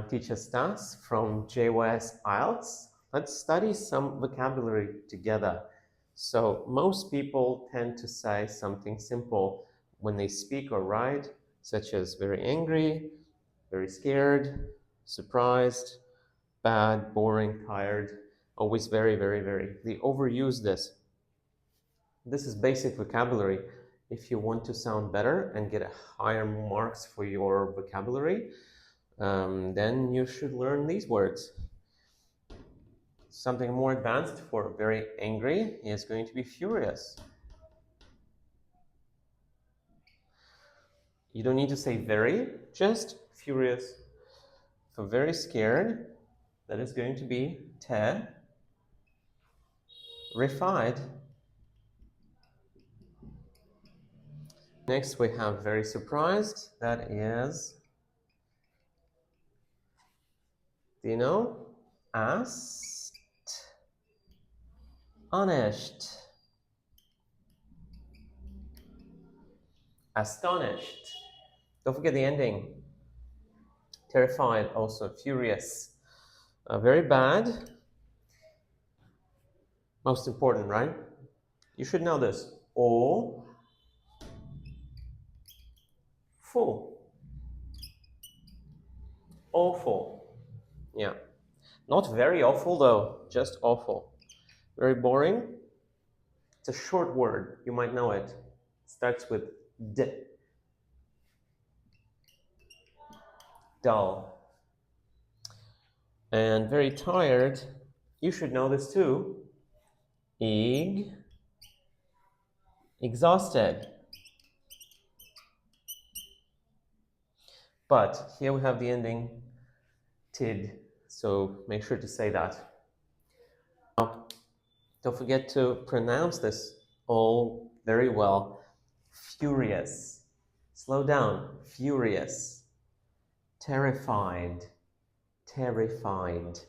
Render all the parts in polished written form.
teacher Stas from JYS IELTS. Let's study some vocabulary together. So most people tend to say something simple when they speak or write, such as very angry, very scared, surprised, bad, boring, tired, always very, very, very. They overuse this. This is basic vocabulary. If you want to sound better and get higher marks for your vocabulary, then you should learn these words. Something more advanced for very angry is going to be furious. You don't need to say very, just furious. For very scared, that is going to be terrified. Next we have very surprised, that is, do you know? Astonished. Astonished. Don't forget the ending. Terrified, also furious. Very bad. Most important, right? You should know this. Awful. Awful. Yeah. Not very awful though, just awful. Very boring. It's a short word. You might know it. It starts with D. Dull. And very tired. You should know this too. Exhausted. But here we have the ending tid, so make sure to say that. Now, don't forget to pronounce this all very well. Furious. Slow down. Furious. Terrified. Terrified.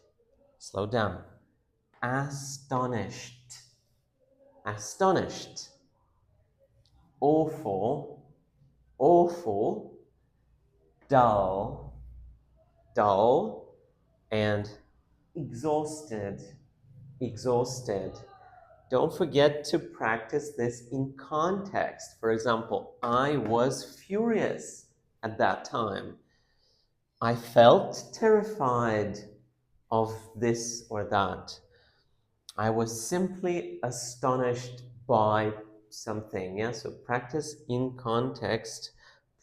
Slow down. Astonished. Astonished. Awful. Awful. Dull. Dull. And exhausted. Exhausted. Don't forget to practice this in context. For example, I was furious at that time. I felt terrified of this or that. I was simply astonished by something. Yeah, so practice in context,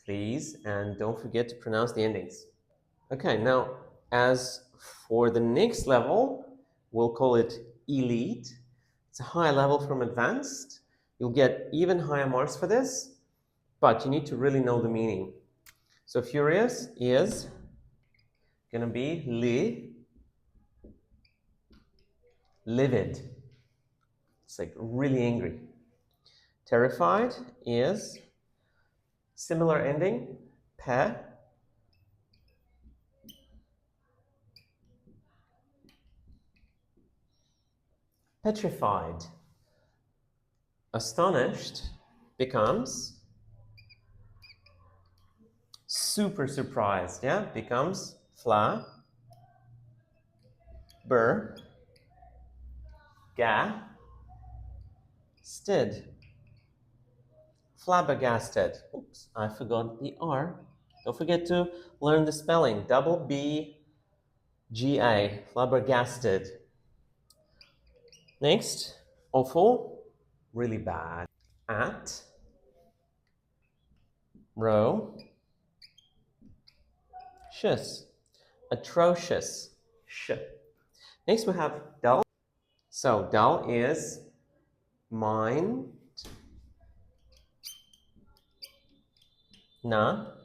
please, and don't forget to pronounce the endings. Okay, now as for the next level, we'll call it elite. It's a high level from advanced. You'll get even higher marks for this, but you need to really know the meaning. So furious is going to be livid. It's like really angry. Terrified is similar ending, petrified. Astonished becomes super surprised, yeah? Becomes flabbergasted. Oops, I forgot the R. Don't forget to learn the spelling. Double B-G-A, flabbergasted. Next, awful, really bad. Atrocious. Next we have dull. So dull is mind numbing.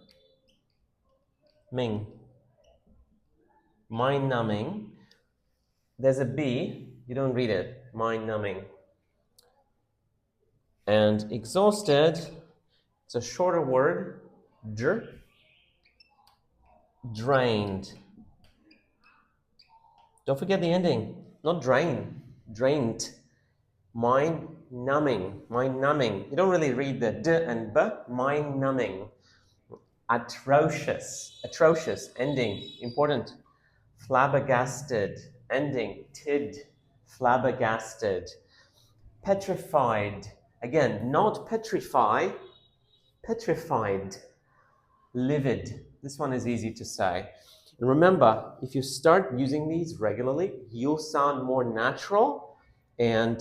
There's a B, you don't read it. Mind numbing. And exhausted, it's a shorter word. Drained. Don't forget the ending. Not drain, drained. Mind numbing. You don't really read the D and B. Mind numbing. Atrocious. Ending. Important. flabbergasted, ending, tid, flabbergasted. Petrified, again, not petrify, petrified. Livid, this one is easy to say. And remember, if you start using these regularly, you'll sound more natural and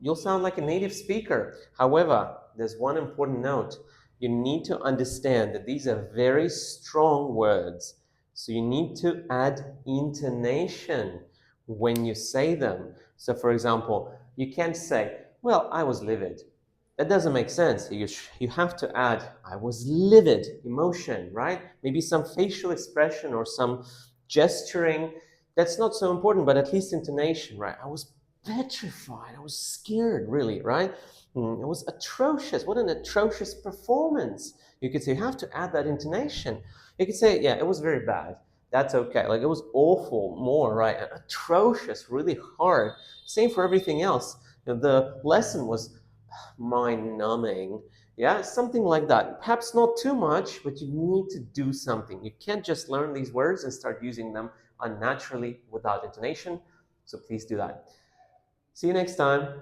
you'll sound like a native speaker. However, there's one important note. You need to understand that these are very strong words. So you need to add intonation when you say them. So for example, you can't say, well, I was livid. That doesn't make sense. You have to add, I was livid, emotion, right? Maybe some facial expression or some gesturing. That's not so important, but at least intonation, right? I was petrified. I was scared, really, right? It was atrocious. What an atrocious performance. You could say, you have to add that intonation. You could say, yeah, it was very bad. That's okay. Like it was awful, more, right? Atrocious, really hard. Same for everything else. The lesson was mind numbing. Yeah, something like that. Perhaps not too much, but you need to do something. You can't just learn these words and start using them unnaturally without intonation. So please do that. See you next time.